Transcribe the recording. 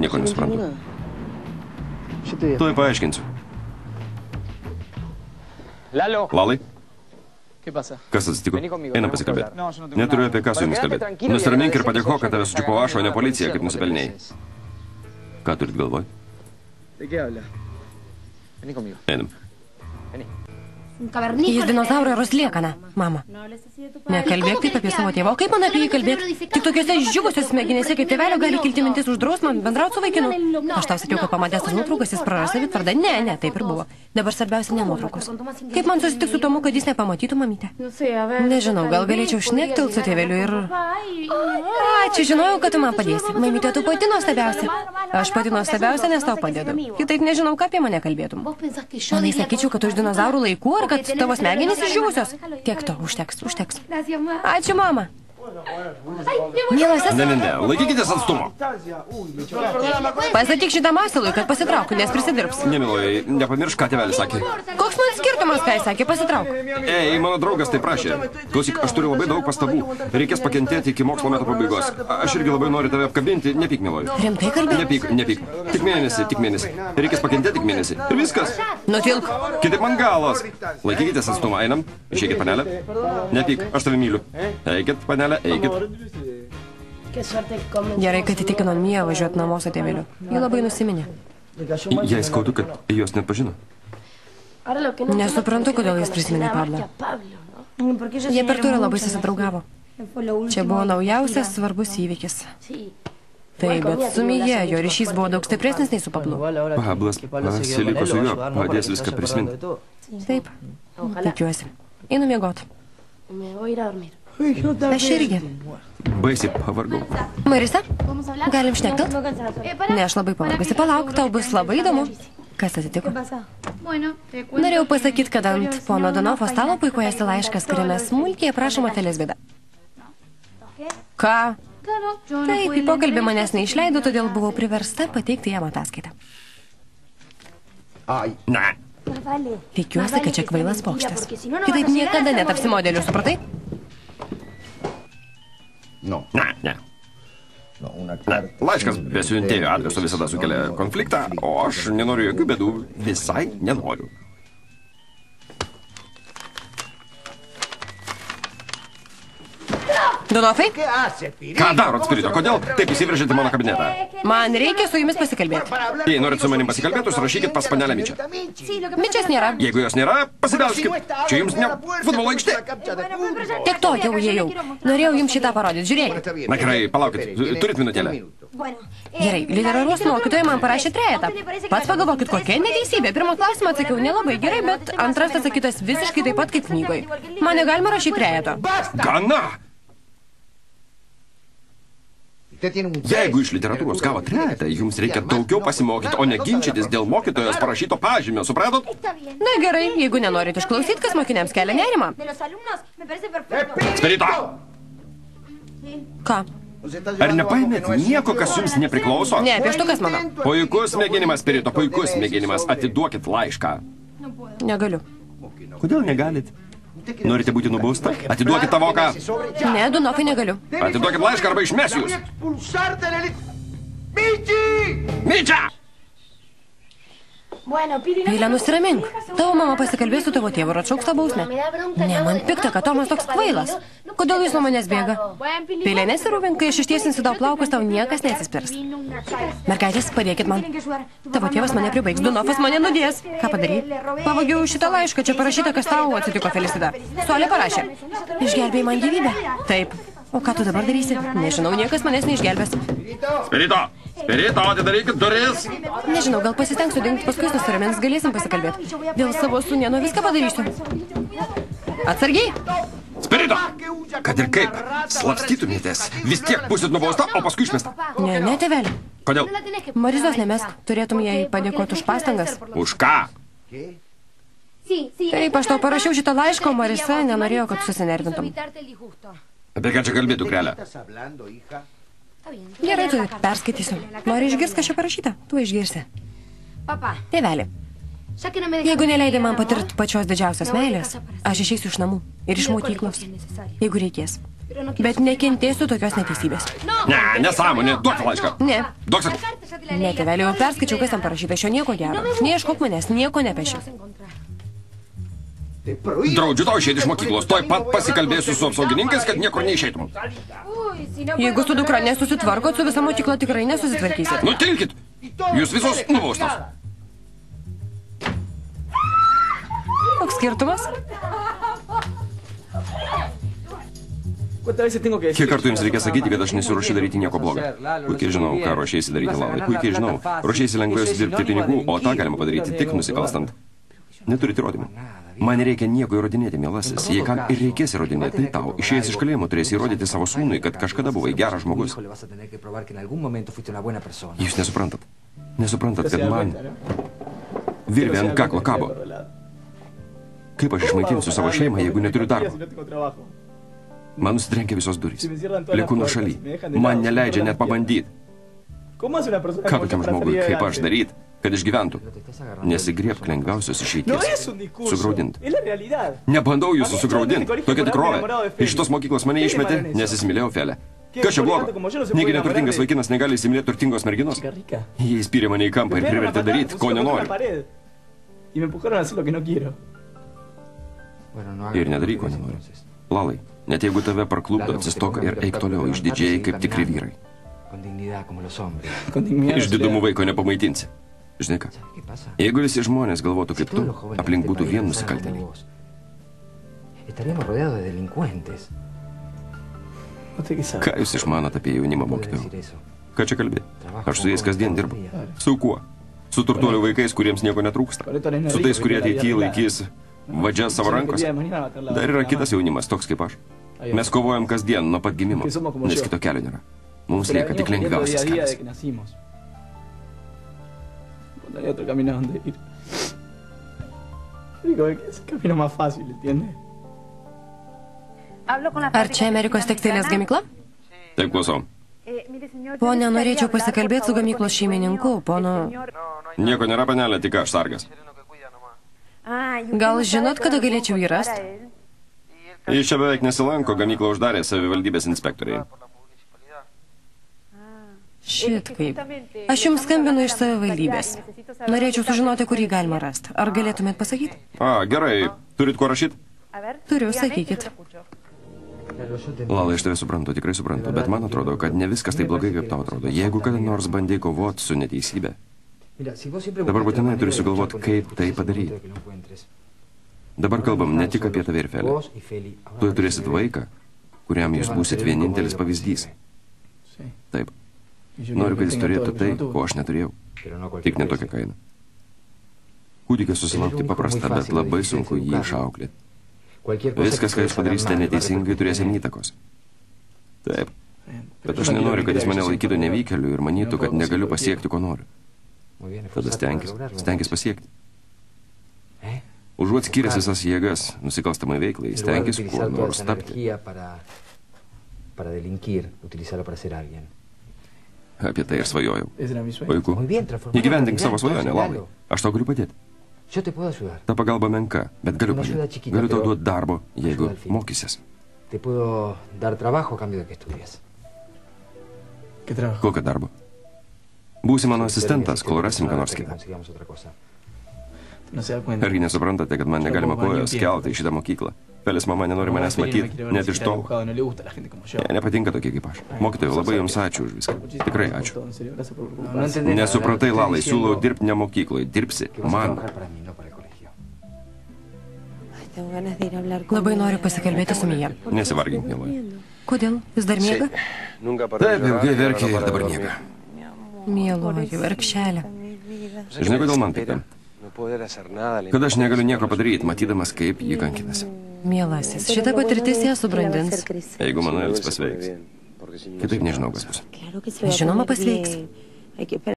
Nieko nesuprantu. Tuoj paaiškinsiu. Lalai? Kas atsitiko? Einam pasikalbėti. Neturiu apie ką su jumis kalbėti. Nusiramink ir padėko, kad tave sučiupo aš, o ne policija, kaip nusipelnėjai. Ką turit galvoj? Einam. Jis dinozauro ar liekana, mama. Nekalbėk taip apie savo tėvą. O kaip man apie jį kalbėti? Tik tokiuose išdžiugusios smegenėse kaip tėvelio gali kilti mintis uždraus man bendrauti su vaikinu. Aš tau sakiau, kad pamatęs tas nuotraukas, jis praras savitvardą. Ne, taip ir buvo. Dabar svarbiausia ne nuotraukos. Kaip man susitiks su tomu, kad jis nepamatytų mamytę? Nežinau, gal galėčiau šnektelti su tėveliu ir... Ačiū, žinojau, kad tu man padėsi. Mamytė, tu pati nuostabiausia. Aš pati nuostabiausia, nes tau padedu. Kitaip nežinau, ką apie mane kalbėtum. Manai sakyčiau, kad už dinozaurų laikų ar kad tavo smegenys išdžiūvusios? Tiek to, užteks. Ačiū, mama. Mielasis. Ne, laikykitės atstumo. Pasakyk šitam asilui, kad pasitrauk, nes prisidirbs. Nemiloji, nepamiršk, ką tėvelis sakė. Koks man skirtumas, ką jis sakė, pasitrauk. Ei, mano draugas tai prašė. Klausyk, aš turiu labai daug pastabų. Reikės pakentėti iki mokslo metų pabaigos. Aš irgi labai noriu tave apkabinti, nepyk, miloji. Rimtai kalbėt? Nepyk. Tik mėnesį. Reikės pakentėti tik mėnesį. Ir viskas. Nutilk. Kitaip man galas. Laikykitės atstumą, einam. Išeikit, panelė. Nepyk, aš tave myliu. Eikit, panelė, eikit. Gerai, kad įtikino Miją važiuoti namo su tėveliu. Ji labai nusiminė. Jai skaudu, kad jos net pažino. Nesuprantu, kodėl jis prisiminė Pablą. Jie per turą labai susidraugavo. Čia buvo naujausias svarbus įvykis. Taip, bet su Mija jo ryšys buvo daug stipresnis nei su Pablu. Pablas pasiliko su juo, padės viską prisiminti. Taip, tikiuosi. Einu miegot. Aš irgi. Baisiai pavargau. Marisa, galim šnektelt? Ne, aš labai pavargusi. Palauk, tau bus labai įdomu. Kas atsitiko? Norėjau pasakyti, kad ant pono Donofo stalo puikuojasi laiškas, kuriame smulkiai aprašoma Felės bėda. Ką? Taip, į pokalbį manęs neišleido, todėl buvau priversta pateikti jam ataskaitą. Ne. Tikiuosi, kad čia kvailas pokštas. Kitaip niekada netapsi modeliu, supratai? Ne. Laiškas be siuntėjo adreso visada sukelia konfliktą, o aš nenoriu jokių bėdų. Visai nenoriu. Donofai? Ką darot, Spirito? Kodėl taip įsiveržėte mano kabinetą? Man reikia su jumis pasikalbėti. Jei norit su manim pasikalbėti, užrašykit pas panelę Mičią. Mičias nėra. Jeigu jos nėra, pasibelskit. Čia jums ne futbolo aikštė. Tiek to, jau įėjau. Norėjau jums šitą parodyti, žiūrėkit. Na gerai, palaukit. Turit minutėlę? Gerai, literatūros mokytoja man parašė trejetą. Pats pagalvokit, kokia neteisybė. Pirmą klausimą atsakiau nelabai gerai, bet antras atsakytas visiškai taip pat kaip knygoj. Man negalima rašyti trejeto. Gana! Jeigu iš literatūros gavo trejetą, jums reikia daugiau pasimokyti, o ne ginčytis dėl mokytojos parašyto pažymio, supratot? Na gerai, jeigu nenorit išklausyti, kas mokiniams kelia nerimą. Spirito! Ką? Ar nepaėmėt nieko, kas jums nepriklauso? Ne, pieštukas mano. Puikus mėginimas, Spirito, puikus mėginimas. Atiduokit laišką. Negaliu. Kodėl negalit? Norite būti nubausta? Atiduokit tą voką. Ne, Donofai, negaliu. Atiduokit laišką arba išmesiu jūs. Mičia! Pylė, nusiramink. Tavo mama pasikalbės su tavo tėvu ir atšauks tą bausmę. Ne, man pikta, kad Tomas toks kvailas. Kodėl jis nuo manęs bėga? Pylė, nesirūpink, kai aš ištiesinsiu tau plaukus, tau niekas nesispirs. Mergaitės, padėkit man. Tavo tėvas mane pribaigs, Donofas mane nudės. Ką padarai? Pavagiau šitą laišką, čia parašyta, kas tau atsitiko, Felicita. Suolė parašė. Išgelbėjai man gyvybę. Taip. O ką tu dabar darysi? Nežinau, niekas manęs neišgelbės. Spirito, atidarykit duris. Nežinau, gal pasistengsiu dingti, paskui nusiramins, galėsim pasikalbėti. Dėl savo sūnėno viską padarysiu. Atsargiai! Spirito! Kad ir kaip, slapstytumėtės, vis tiek būsit nubausta, o paskui išmesta. Ne, tėveli. Kodėl? Marizos nemesk, turėtum jai padėkoti už pastangas. Už ką? Taip, aš tau parašiau šitą laišką, o Marisa nenorėjo, kad susinervintum. Apie ką čia kalbė, dukrelė? Gerai, tu perskaitysiu. Nori išgirsti, kas čia parašyta? Tu išgirsi. Tėveli, Jeigu neleidai man patirti pačios didžiausios meilės, aš išeisiu iš namų ir iš mokyklos, jeigu reikės. Bet nekentėsiu tokios neteisybės. Ne, nesąmonė, duok laišką. Ne. Duok sakau. Ne, tėveli, jau perskaičiau, kas ten parašyta, šio nieko gero. Neieškok manęs, nieko nepešiu. Draudžiu tau išeiti iš mokyklos, toj pat pasikalbėsiu su apsaugininkais, kad niekur neišeitum. Jeigu su dukra nesusitvarkot, su visa mokykla tikrai nesusitvarkysit. Nutilkit, jūs visos nubaustos. Koks skirtumas? Kiek kartų jums reikia sakyti, kad aš nesiruošiu daryti nieko blogo? Puikiai žinau, ką ruošiaisi daryti, Lalai. Puikiai žinau. Ruošiaisi lengvai užsidirbti pinigų, o tą galima padaryti tik nusikalstant. Neturite įrodymų. Man nereikia nieko įrodinėti, mielasis. Jei kam ir reikės įrodinėti, tai tau. Išėjęs iš kalėjimo turėsi įrodyti savo sūnui, kad kažkada buvai geras žmogus. Jūs nesuprantat. Nesuprantat, kad man virvė ant kaklo kabo. Kaip aš išmaitinsiu savo šeimą, jeigu neturiu darbo? Man nusitrenkia visos durys. Lieku nuo šaly. Man neleidžia net pabandyti. Ką tokiam žmogui, kaip aš daryti, kad išgyventų? Nesigriebk lengviausios išeities. Sugraudint. Nebandau jūsų sugraudinti. Tokia tikrovė. Iš šitos mokyklos mane išmetė, nes įsimylėjau Felę. Kas čia blogo? Negi neturtingas vaikinas negali įsimylėti turtingos merginos. Jie įspyrė mane į kampą ir privertė daryti, ko nenoriu. Ir nedaryk, ko nenoriu. Lalai, net jeigu tave parklupdo, atsistok ir eik toliau išdidžiai kaip tikri vyrai. Išdidumu vaiko nepamaitinsi. Žinai ką, jeigu visi žmonės galvotų kaip tu, aplink būtų vien nusikaltėliai. Ką jūs išmanot apie jaunimą mokytojų? Ką čia kalbė? Aš su jais kasdien dirbu. Su kuo? Su turtuolių vaikais, kuriems nieko netrūksta. Su tais, kurie ateityje laikys vadžią savo rankose. Dar yra kitas jaunimas, toks kaip aš. Mes kovojam kasdien nuo pat gimimo, nes kito kelio nėra. Mums lieka tik lengviausias kelias. Ar čia Amerikos tekstilės gamykla? Taip, klausau. Pone, norėčiau pasikalbėti su gamyklos šeimininku, pono... Nieko nėra, panelė, tik aš sargas. Gal žinot, kada galėčiau jį rasti? Jis čia beveik nesilanko, gamyklą uždarė savivaldybės inspektoriai. Šit kaip. Aš jums skambinu iš savivaldybės. Norėčiau sužinoti, kur jį galima rasti. Ar galėtumėt pasakyti? Gerai. Turit ko rašyti? Turiu, sakykit. Lalai, aš tave suprantu, tikrai suprantu, bet man atrodo, kad ne viskas taip blogai, kaip tau atrodo. Jeigu kada nors bandai kovoti su neteisybė, dabar būtinai turi sugalvoti, kaip tai padaryti. Dabar kalbam ne tik apie tave ir Felę. Tu turėsit vaiką, kuriam jūs būsit vienintelis pavyzdys. Taip. Noriu, kad jis turėtų tai, ko aš neturėjau. Tik ne tokią kainą. Kūdikį susilaukti paprasta, bet labai sunku jį išauklėti. Viskas, ką jūs padarysite neteisingai, turės jam įtakos. Taip. Bet aš nenoriu, kad jis mane laikytų nevykėliu ir manytų, kad negaliu pasiekti, ko noriu. Tada stenkis pasiekti. Užuot skyręs visas jėgas nusikalstamai veiklai, stenkis kuo nors tapti. Apie tai ir svajojau. Puiku. Įgyvendink savo svajonę, Lalai. Aš tau galiu padėti. Ta pagalba menka, bet galiu padėti. Galiu tau duoti darbo, jeigu mokysies. Kokio darbo? Būsi mano asistentas, kol rasim ką nors kitą. Argi nesuprantate, kad man negalima kojos kelti į šitą mokyklą? Felis mama nenori manęs matyti, net iš tolo. Nepatinka tokie kaip aš. Mokytojau, labai jums ačiū už viską. Tikrai ačiū. Nesupratai, Lalai, siūlau dirbti ne mokykloje. Dirbsi man. Labai noriu pasikalbėti su Mija. Nesivargink, mieloji. Kodėl? Vis dar miega? Taip, ilgai verkia ir dabar miega. Mieloji, vargšelė. Žinai, kodėl man pikta? Kad aš negaliu nieko padaryti, matydamas, kaip jį kankinasi. Mielasis, šitą patirtis ją subrandins. Jeigu Manuelis pasveiks. Kitaip nežinau, kas bus. Žinoma, pasveiks.